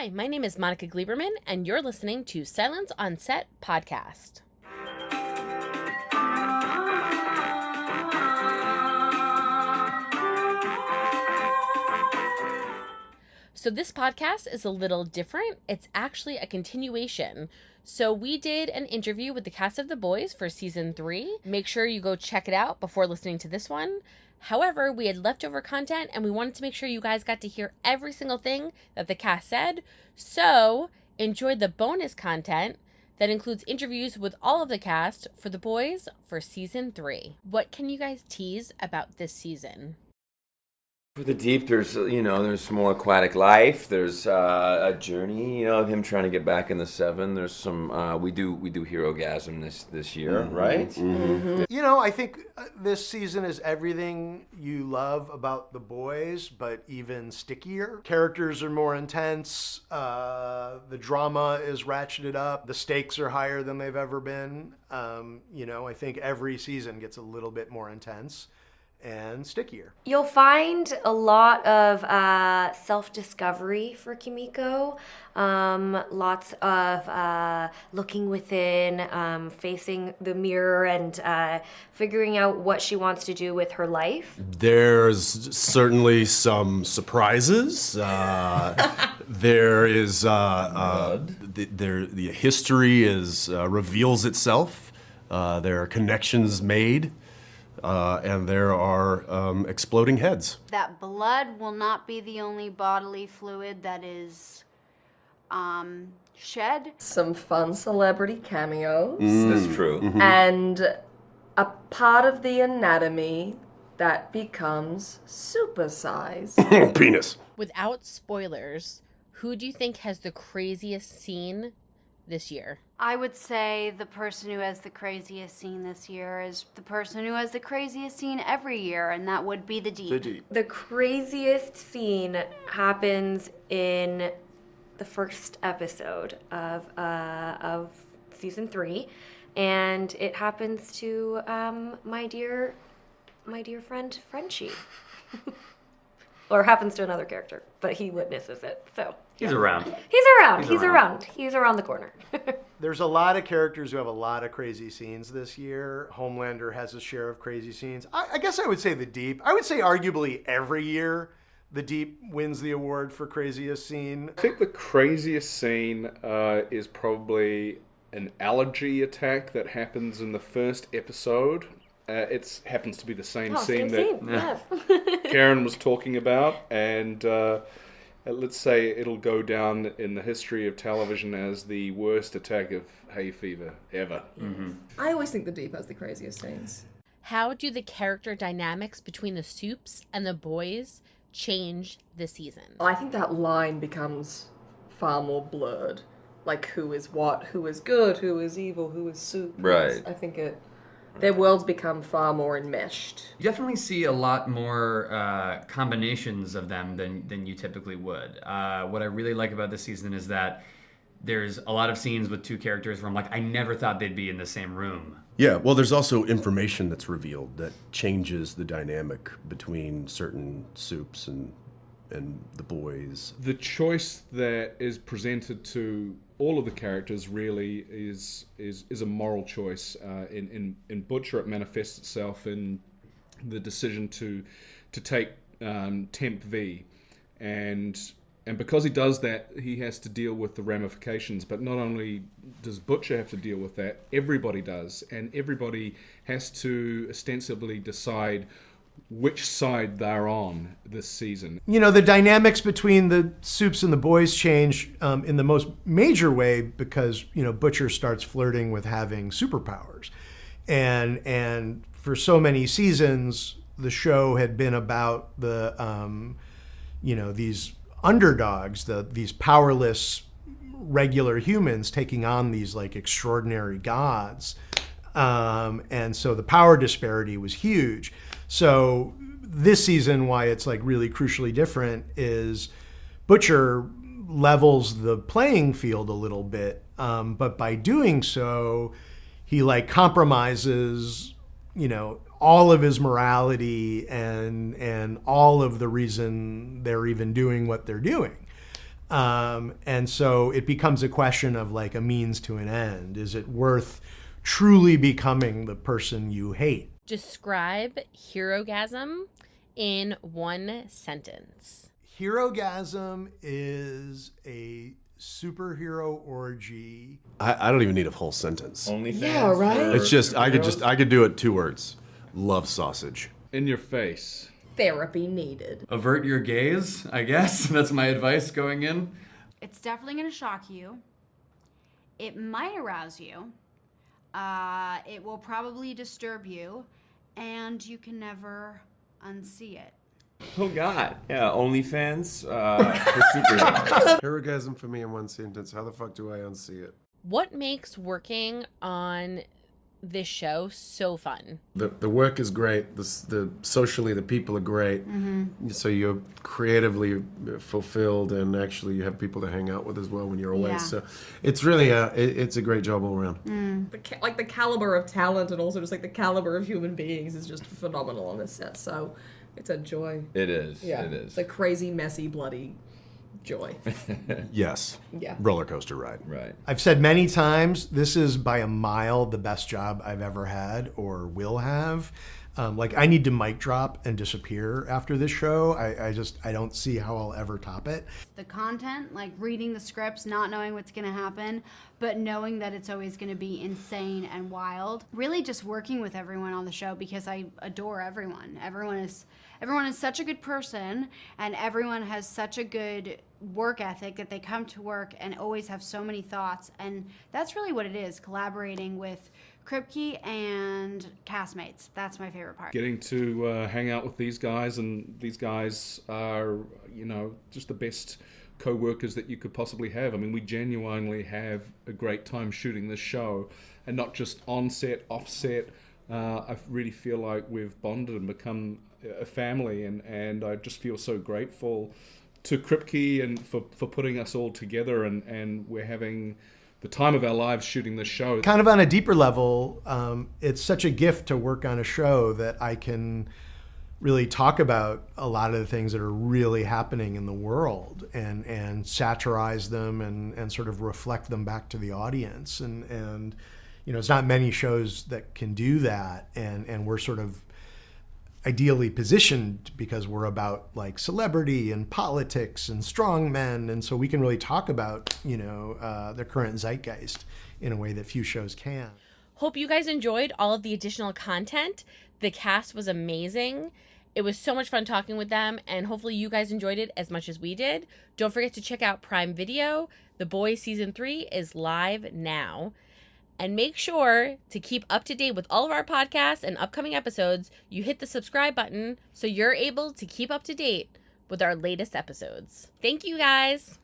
Hi, my name is Monica Gleiberman, and you're listening to Silence on Set podcast. So this podcast is a little different. It's actually a continuation. So we did an interview with the cast of The Boys for season 3. Make sure you go check it out before listening to this one. However, we had leftover content and we wanted to make sure you guys got to hear every single thing that the cast said. So enjoy the bonus content that includes interviews with all of the cast for The Boys for season 3. What can you guys tease about this season? For the deep, there's some more aquatic life. There's a journey, of him trying to get back in the Seven. There's some we do Herogasm this year, right? Mm-hmm. I think this season is everything you love about The Boys, but even stickier. Characters are more intense. The drama is ratcheted up. The stakes are higher than they've ever been. I think every season gets a little bit more intense and stickier. You'll find a lot of self-discovery for Kimiko. Lots of looking within, facing the mirror, and figuring out what she wants to do with her life. There's certainly some surprises. There is the history reveals itself. There are connections made. And there are exploding heads. That blood will not be the only bodily fluid that is shed. Some fun celebrity cameos. That's true. Mm-hmm. And a part of the anatomy that becomes supersized. Penis. Without spoilers, who do you think has the craziest scene this year? I would say the person who has the craziest scene this year is the person who has the craziest scene every year, and that would be the Deep. The craziest scene happens in the first episode of season 3, and it happens to my dear friend Frenchie. Or happens to another character, but he witnesses it, so. He's around. He's around the corner. There's a lot of characters who have a lot of crazy scenes this year. Homelander has a share of crazy scenes. I guess I would say The Deep. I would say arguably every year The Deep wins the award for craziest scene. I think the craziest scene is probably an allergy attack that happens in the first episode. It happens to be the same scene that Karen was talking about, and let's say it'll go down in the history of television as the worst attack of hay fever ever. Mm-hmm. I always think The Deep has the craziest scenes. How do the character dynamics between the Soups and the Boys change this season? I think that line becomes far more blurred. Like, who is what, who is good, who is evil, who is Soup. Right. I think their worlds become far more enmeshed. You definitely see a lot more combinations of them than you typically would. What I really like about this season is that there's a lot of scenes with two characters where I'm like, I never thought they'd be in the same room. Yeah, well, there's also information that's revealed that changes the dynamic between certain Soups and the Boys. The choice that is presented to all of the characters really is a moral choice. In Butcher, it manifests itself in the decision to take Temp V, and because he does that, he has to deal with the ramifications. But not only does Butcher have to deal with that, everybody does, and everybody has to ostensibly decide which side they're on this season. The dynamics between the Soups and the Boys change in the most major way because, Butcher starts flirting with having superpowers. And for so many seasons, the show had been about the, these underdogs, these powerless regular humans taking on these like extraordinary gods. And so the power disparity was huge. So this season, why it's like really crucially different is Butcher levels the playing field a little bit. But by doing so, he like compromises, all of his morality and all of the reason they're even doing what they're doing. And so it becomes a question of like a means to an end. Is it worth truly becoming the person you hate? Describe Herogasm in one sentence. Herogasm is a superhero orgy. I don't even need a whole sentence. OnlyFans. Yeah, right? It's just I could do it 2 words. Love sausage. In your face. Therapy needed. Avert your gaze, I guess. That's my advice going in. It's definitely going to shock you. It might arouse you. It will probably disturb you. And you can never unsee it. Oh God. Yeah, OnlyFans for superheroes. Herogasm for me in one sentence. How the fuck do I unsee it? What makes working on this show so fun? The work is great. The socially the people are great. So you're creatively fulfilled, and actually you have people to hang out with as well when you're away. Yeah. So it's really it's a great job all around. The caliber of talent and also just like the caliber of human beings is just phenomenal on this set. So it's a joy. It is. Yeah, It is. the crazy, messy, bloody joy. Yes. Yeah. Roller coaster ride. Right. I've said many times, this is by a mile the best job I've ever had or will have. I need to mic drop and disappear after this show. I don't see how I'll ever top it. The content, like reading the scripts, not knowing what's going to happen, but knowing that it's always going to be insane and wild. Really just working with everyone on the show because I adore everyone. Everyone is such a good person, and everyone has such a good work ethic that they come to work and always have so many thoughts. And that's really what it is, collaborating with Kripke and castmates. That's my favorite part. Getting to hang out with these guys, and these guys are, just the best co-workers that you could possibly have. I mean, we genuinely have a great time shooting this show, and not just on set, off set. I really feel like we've bonded and become a family, and I just feel so grateful to Kripke and for putting us all together, and we're having the time of our lives shooting this show. Kind of on a deeper level, it's such a gift to work on a show that I can really talk about a lot of the things that are really happening in the world and satirize them and sort of reflect them back to the audience. And it's not many shows that can do that. And we're sort of ideally positioned because we're about like celebrity and politics and strong men, and so we can really talk about the current zeitgeist in a way that few shows can. Hope you guys enjoyed all of the additional content. The cast was amazing. It was so much fun talking with them, and hopefully you guys enjoyed it as much as we did. Don't forget to check out Prime Video. The Boys Season 3 is live now. And make sure to keep up to date with all of our podcasts and upcoming episodes. You hit the subscribe button so you're able to keep up to date with our latest episodes. Thank you, guys.